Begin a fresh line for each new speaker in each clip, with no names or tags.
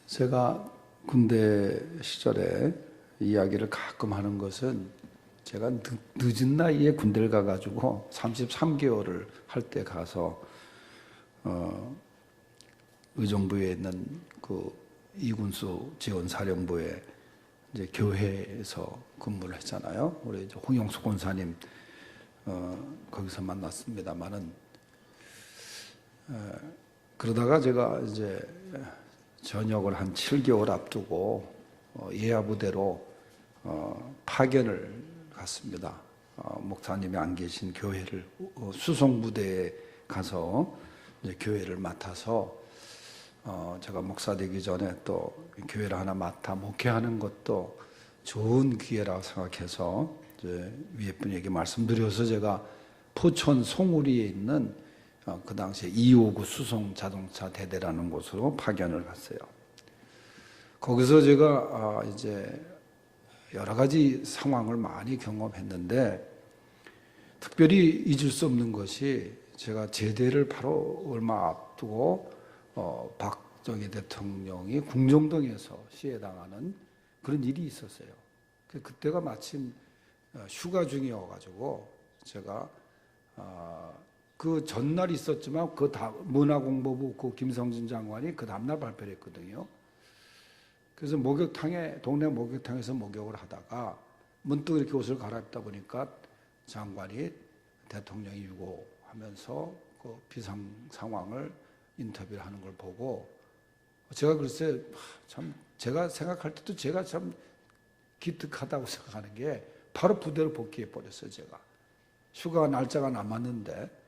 제가 군대 시절에 이야기를 가끔 하는 것은 제가 늦은 나이에 군대를 가가지고 33개월을 할 때 가서 의정부에 있는 그 이군수 지원사령부에 이제 교회에서 근무를 했잖아요. 우리 이제 홍영수 권사님 거기서 만났습니다만은 그러다가 제가 이제 전역을 한 7개월 앞두고 예하부대로 파견을 갔습니다. 목사님이 안 계신 교회를 수송부대에 가서 이제 교회를 맡아서 제가 목사 되기 전에 또 교회를 하나 맡아 목회하는 것도 좋은 기회라고 생각해서 이제 위에 분에게 말씀드려서 제가 포천 송우리에 있는 그 당시에 259 수송 자동차 대대라는 곳으로 파견을 갔어요. 거기서 제가 이제 여러 가지 상황을 많이 경험했는데 특별히 잊을 수 없는 것이 제가 제대를 바로 얼마 앞두고 박정희 대통령이 궁정동에서 시해당하는 그런 일이 있었어요. 그때가 마침 휴가 중이어가지고 제가 그 전날 있었지만 그 문화공보부 그 김성진 장관이 그 다음날 발표를 했거든요. 그래서 동네 목욕탕에서 목욕을 하다가 문득 이렇게 옷을 갈아입다 보니까 장관이 대통령이 유고하면서 그 비상 상황을 인터뷰를 하는 걸 보고 제가 글쎄 참 제가 생각할 때도 제가 참 기특하다고 생각하는 게 바로 부대로 복귀해 버렸어요. 제가 휴가 날짜가 남았는데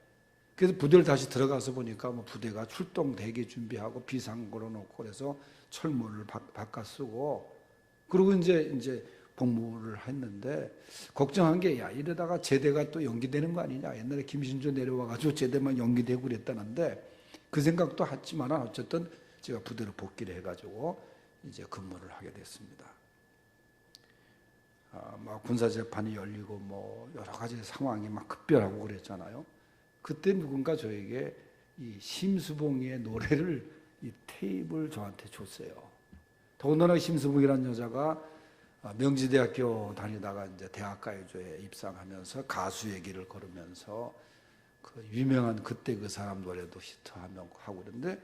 그래서 부대를 다시 들어가서 보니까 뭐 부대가 출동 대기 준비하고 비상 걸어놓고 그래서 철문을 바꿔 쓰고 그리고 이제 복무를 했는데 걱정한 게 야 이러다가 제대가 또 연기되는 거 아니냐. 옛날에 김신조 내려와가지고 제대만 연기되고 그랬다는데 그 생각도 했지만 어쨌든 제가 부대로 복귀를 해가지고 이제 근무를 하게 됐습니다. 막 군사 재판이 열리고 뭐 여러 가지 상황이 막 급변하고 그랬잖아요. 그때 누군가 저에게 이 심수봉의 노래를 이 테이프를 저한테 줬어요. 더군다나 심수봉이라는 여자가 명지대학교 다니다가 이제 대학가요제에 입상하면서 가수의 길을 걸으면서 그 유명한 그때 그 사람 노래도 히트하고 하고 그런데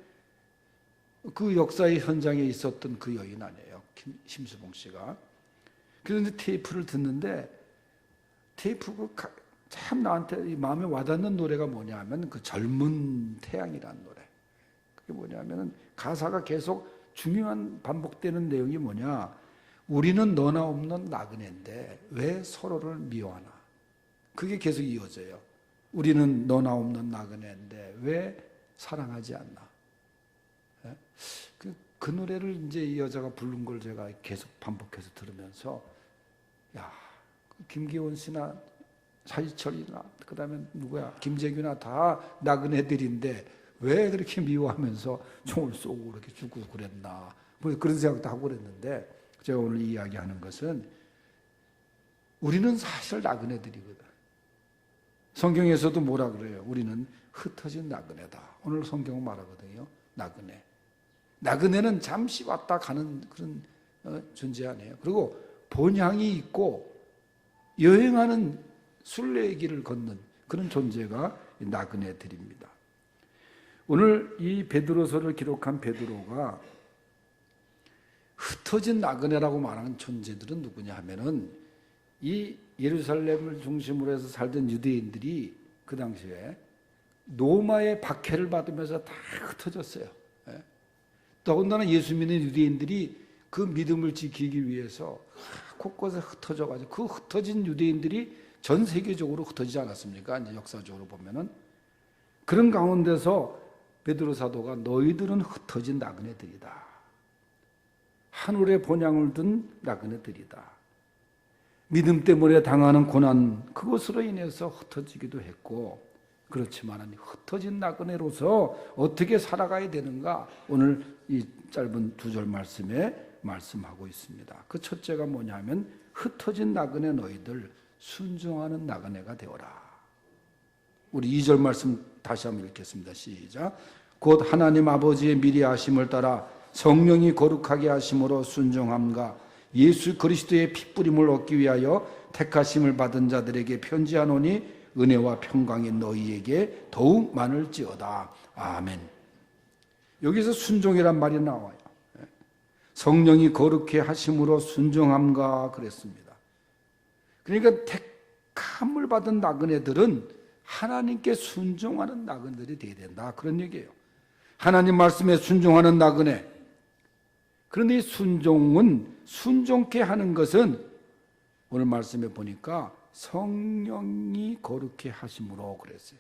그 역사의 현장에 있었던 그 여인 아니에요. 심수봉 씨가. 그런데 테이프를 듣는데 테이프가 참 나한테 마음에 와닿는 노래가 뭐냐 하면 그 젊은 태양이라는 노래. 그게 뭐냐면 가사가 계속 중요한 반복되는 내용이 뭐냐. 우리는 너나 없는 나그네인데 왜 서로를 미워하나. 그게 계속 이어져요. 우리는 너나 없는 나그네인데 왜 사랑하지 않나. 그 노래를 이제 이 여자가 부른 걸 제가 계속 반복해서 들으면서 야, 김기원 씨나 차희철이나 그다음에 누구야 김재규나 다 나그네들인데 왜 그렇게 미워하면서 총을 쏘고 그렇게 죽고 그랬나 뭐 그런 생각도 하고 그랬는데 제가 오늘 이야기하는 것은 우리는 사실 나그네들이거든. 성경에서도 뭐라 그래요? 우리는 흩어진 나그네다. 오늘 성경은 말하거든요. 나그네. 나그네는 잠시 왔다 가는 그런 존재 아니에요. 그리고 본향이 있고 여행하는 순례의 길을 걷는 그런 존재가 나그네들입니다. 오늘 이 베드로서를 기록한 베드로가 흩어진 나그네라고 말하는 존재들은 누구냐 하면은 이 예루살렘을 중심으로 해서 살던 유대인들이 그 당시에 로마의 박해를 받으면서 다 흩어졌어요. 더군다나 예수 믿는 유대인들이 그 믿음을 지키기 위해서 곳곳에 흩어져가지고 그 흩어진 유대인들이 전 세계적으로 흩어지지 않았습니까? 이제 역사적으로 보면은 그런 가운데서 베드로 사도가 너희들은 흩어진 나그네들이다. 하늘의 본향을 둔 나그네들이다. 믿음 때문에 당하는 고난 그것으로 인해서 흩어지기도 했고 그렇지만 흩어진 나그네로서 어떻게 살아가야 되는가 오늘 이 짧은 2절 말씀에 말씀하고 있습니다. 그 첫째가 뭐냐면 흩어진 나그네 너희들 순종하는 나그네가 되어라. 우리 2절 말씀 다시 한번 읽겠습니다. 시작. 곧 하나님 아버지의 미리 하심을 따라 성령이 거룩하게 하심으로 순종함과 예수 그리스도의 핏부림을 얻기 위하여 택하심을 받은 자들에게 편지하노니 은혜와 평강이 너희에게 더욱 많을지어다. 아멘. 여기서 순종이란 말이 나와요. 성령이 거룩해 하심으로 순종함과 그랬습니다. 그러니까 택함을 받은 나그네들은 하나님께 순종하는 나그네들이 되어야 된다, 그런 얘기예요. 하나님 말씀에 순종하는 나그네. 그런데 이 순종은, 순종케 하는 것은 오늘 말씀에 보니까 성령이 거룩해 하심으로 그랬어요.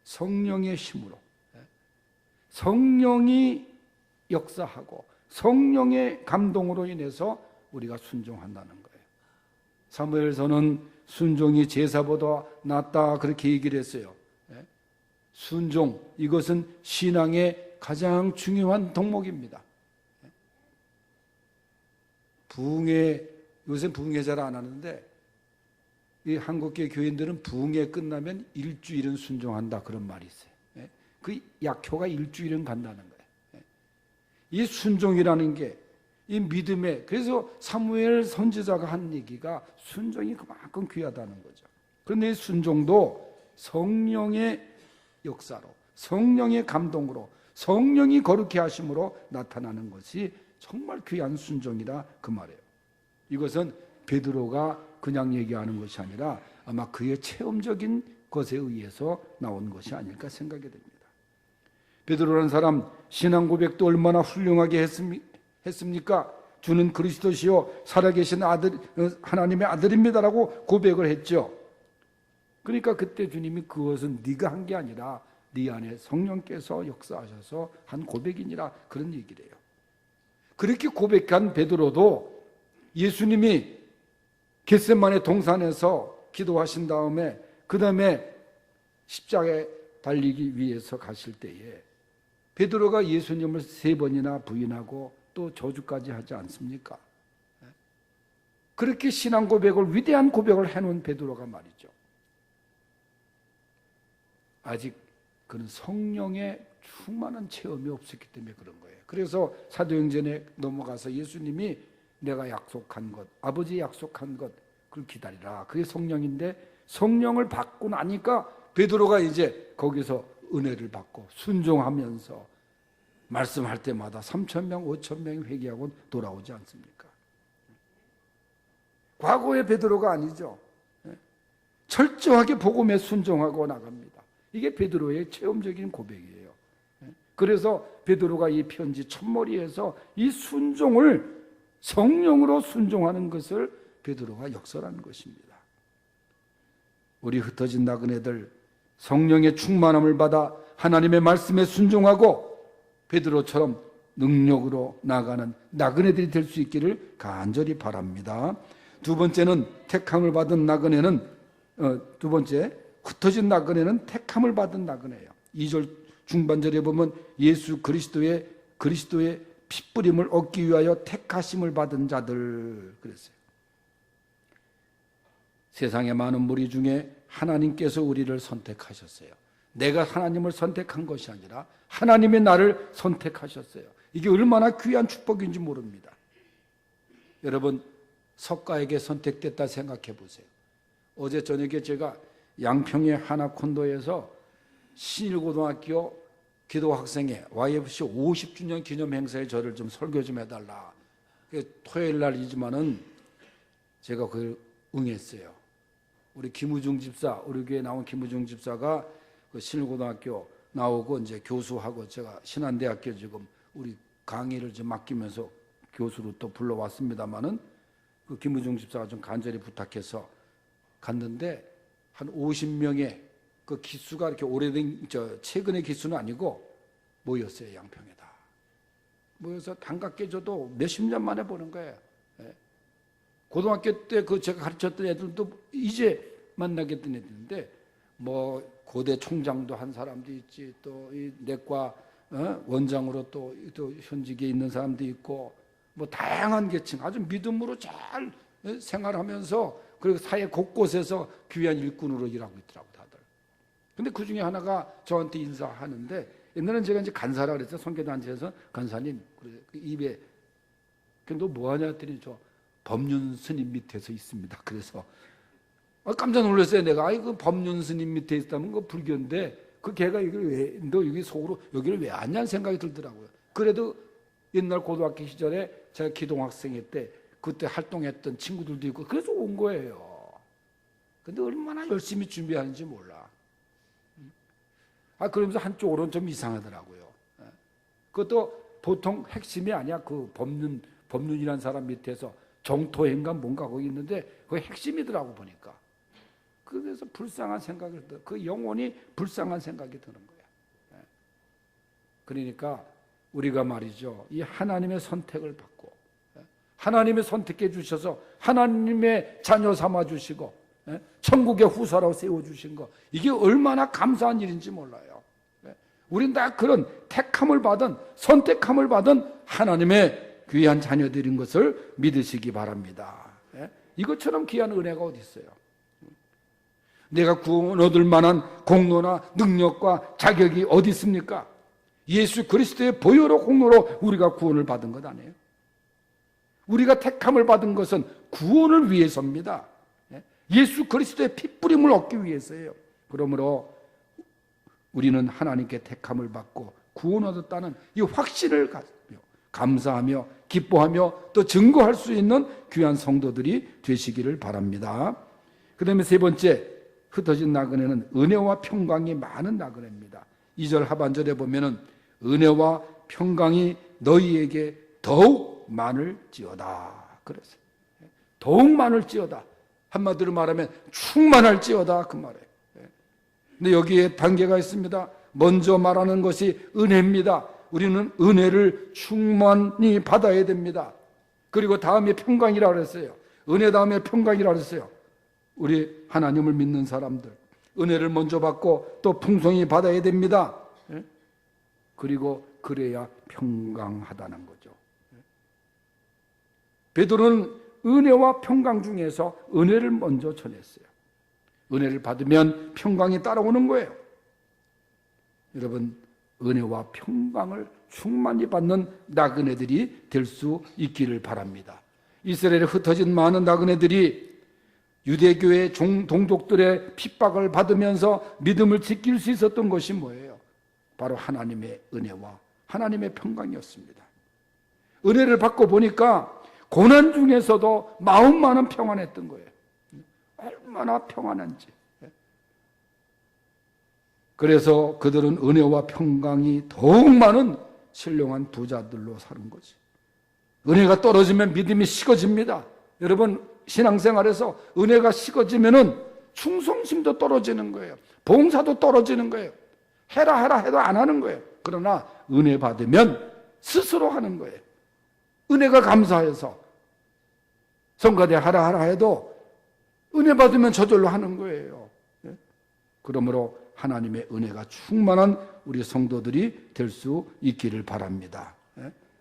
성령의 힘으로. 성령이 역사하고 성령의 감동으로 인해서 우리가 순종한다는 거예요. 사무엘서는 순종이 제사보다 낫다, 그렇게 얘기를 했어요. 순종, 이것은 신앙의 가장 중요한 덕목입니다. 부흥회, 요새 부흥회 잘 안 하는데 이 한국계 교인들은 부흥회 끝나면 일주일은 순종한다, 그런 말이 있어요. 그 약효가 일주일은 간다는 거예요. 이 순종이라는 게 이 믿음에, 그래서 사무엘 선지자가 한 얘기가 순종이 그만큼 귀하다는 거죠. 그런데 이 순종도 성령의 역사로, 성령의 감동으로, 성령이 거룩해 하심으로 나타나는 것이 정말 귀한 순종이라 그 말이에요. 이것은 베드로가 그냥 얘기하는 것이 아니라 아마 그의 체험적인 것에 의해서 나온 것이 아닐까 생각이 됩니다. 베드로라는 사람 신앙 고백도 얼마나 훌륭하게 했습니까? 주는 그리스도시요 살아계신 아들, 하나님의 아들입니다라고 고백을 했죠. 그러니까 그때 주님이 그것은 네가 한 게 아니라 네 안에 성령께서 역사하셔서 한 고백이니라, 그런 얘기를 해요. 그렇게 고백한 베드로도 예수님이 겟세마네 동산에서 기도하신 다음에 그 다음에 십자가에 달리기 위해서 가실 때에 베드로가 예수님을 3번이나 부인하고 또 저주까지 하지 않습니까? 그렇게 신앙 고백을, 위대한 고백을 해놓은 베드로가 말이죠, 아직 그는 성령의 충만한 체험이 없었기 때문에 그런 거예요. 그래서 사도행전에 넘어가서 예수님이 내가 약속한 것, 아버지 약속한 것, 그걸 기다리라, 그게 성령인데, 성령을 받고 나니까 베드로가 이제 거기서 은혜를 받고 순종하면서 말씀할 때마다 3,000명, 5,000명이 회개하고 돌아오지 않습니까? 과거의 베드로가 아니죠. 철저하게 복음에 순종하고 나갑니다. 이게 베드로의 체험적인 고백이에요. 그래서 베드로가 이 편지 첫머리에서 이 순종을, 성령으로 순종하는 것을 베드로가 역설하는 것입니다. 우리 흩어진 나그네들 성령의 충만함을 받아 하나님의 말씀에 순종하고 베드로처럼 능력으로 나가는 나그네들이 될 수 있기를 간절히 바랍니다. 두 번째는 택함을 받은 나그네는, 두 번째, 흩어진 나그네는 택함을 받은 나그네예요. 2절 중반절에 보면 예수 그리스도의 핏부림을 얻기 위하여 택하심을 받은 자들 그랬어요. 세상의 많은 무리 중에 하나님께서 우리를 선택하셨어요. 내가 하나님을 선택한 것이 아니라 하나님의 나를 선택하셨어요. 이게 얼마나 귀한 축복인지 모릅니다. 여러분, 석가에게 선택됐다 생각해 보세요. 어제 저녁에 제가 양평의 하나콘도에서 신일고등학교 기도학생회 YFC 50주년 기념 행사에 저를 좀 설교 좀 해달라. 토요일 날이지만은 제가 그걸 응했어요. 우리 김우중 집사, 우리 교회 나온 김우중 집사가 그 신일고등학교 나오고 이제 교수하고, 제가 신한대학교 지금 우리 강의를 좀 맡기면서 교수로 또 불러왔습니다마는 그 김우중 집사가 좀 간절히 부탁해서 갔는데 한 50명의 그 기수가 이렇게 오래된, 최근의 기수는 아니고 모였어요. 양평에다 모여서 반갑게 저도 몇십 년 만에 보는 거예요. 고등학교 때 그 제가 가르쳤던 애들도 이제 만나게 된 애들인데, 뭐 고대 총장도 한 사람도 있지, 또 이 내과 원장으로 또 현직에 있는 사람도 있고, 뭐 다양한 계층, 아주 믿음으로 잘 생활하면서, 그리고 사회 곳곳에서 귀한 일꾼으로 일하고 있더라고 다들. 근데 그 중에 하나가 저한테 인사하는데 옛날에는 제가 이제 간사라 그랬어요. 성교단체에서 간사님, 그 입에, 너 뭐하냐 했더니 저 법륜 스님 밑에서 있습니다. 그래서 깜짝 놀랐어요. 내가 그 법륜 스님 밑에 있다면 그 불교인데 그 걔가 너 여기 속으로 여기를 왜 왔냐는 생각이 들더라고요. 그래도 옛날 고등학교 시절에 제가 기동학생회 때 그때 활동했던 친구들도 있고 그래서 온 거예요. 근데 얼마나 열심히 준비하는지 몰라. 그러면서 한쪽으로는 좀 이상하더라고요. 그것도 보통 핵심이 아니야. 그 법륜이라는 사람 밑에서 정토행가 뭔가 거기 있는데 그게 핵심이더라고 보니까. 그래서 불쌍한 생각이 들어. 그 영혼이 불쌍한 생각이 드는 거야. 그러니까 우리가 말이죠. 이 하나님의 선택을 받고 하나님의 선택해 주셔서 하나님의 자녀 삼아 주시고 천국의 후사로 세워주신 거, 이게 얼마나 감사한 일인지 몰라요. 우린 다 그런 택함을 받은, 선택함을 받은 하나님의 귀한 자녀들인 것을 믿으시기 바랍니다. 이것처럼 귀한 은혜가 어디 있어요? 내가 구원 얻을 만한 공로나 능력과 자격이 어디 있습니까? 예수 그리스도의 보혈로 공로로 우리가 구원을 받은 것 아니에요? 우리가 택함을 받은 것은 구원을 위해서입니다. 예수 그리스도의 핏부림을 얻기 위해서예요. 그러므로 우리는 하나님께 택함을 받고 구원 얻었다는 이 확신을 가지며 감사하며 기뻐하며 또 증거할 수 있는 귀한 성도들이 되시기를 바랍니다. 그 다음에 세 번째, 흩어진 나그네는 은혜와 평강이 많은 나그네입니다. 2절 하반절에 보면은 은혜와 평강이 너희에게 더욱 많을지어다. 그랬어요. 더욱 많을지어다. 한마디로 말하면 충만할지어다 그 말이에요. 근데 여기에 단계가 있습니다. 먼저 말하는 것이 은혜입니다. 우리는 은혜를 충만히 받아야 됩니다. 그리고 다음에 평강이라고 그랬어요. 은혜 다음에 평강이라고 그랬어요. 우리 하나님을 믿는 사람들 은혜를 먼저 받고 또 풍성히 받아야 됩니다. 그리고 그래야 평강하다는 거죠. 베드로는 은혜와 평강 중에서 은혜를 먼저 전했어요. 은혜를 받으면 평강이 따라오는 거예요. 여러분, 은혜와 평강을 충만히 받는 나그네들이 될 수 있기를 바랍니다. 이스라엘에 흩어진 많은 나그네들이 유대교의 동독들의 핍박을 받으면서 믿음을 지킬 수 있었던 것이 뭐예요? 바로 하나님의 은혜와 하나님의 평강이었습니다. 은혜를 받고 보니까 고난 중에서도 마음만은 평안했던 거예요. 얼마나 평안한지. 그래서 그들은 은혜와 평강이 더욱 많은 신령한 부자들로 사는 거지. 은혜가 떨어지면 믿음이 식어집니다. 여러분, 신앙생활에서 은혜가 식어지면은 충성심도 떨어지는 거예요. 봉사도 떨어지는 거예요. 해라 해도 안 하는 거예요. 그러나 은혜 받으면 스스로 하는 거예요. 은혜가 감사해서 성가대 하라 해도 은혜 받으면 저절로 하는 거예요. 그러므로 하나님의 은혜가 충만한 우리 성도들이 될 수 있기를 바랍니다.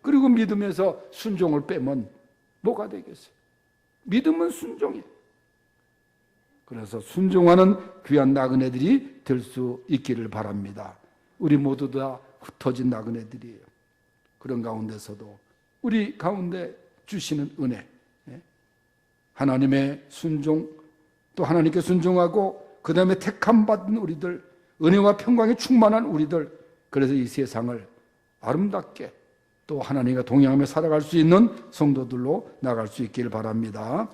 그리고 믿음에서 순종을 빼면 뭐가 되겠어요? 믿음은 순종이에요. 그래서 순종하는 귀한 나그네들이 될 수 있기를 바랍니다. 우리 모두 다 흩어진 나그네들이에요. 그런 가운데서도 우리 가운데 주시는 은혜, 하나님의 순종, 또 하나님께 순종하고 그 다음에 택함 받은 우리들, 은혜와 평강이 충만한 우리들, 그래서 이 세상을 아름답게 또 하나님과 동행하며 살아갈 수 있는 성도들로 나갈 수 있기를 바랍니다.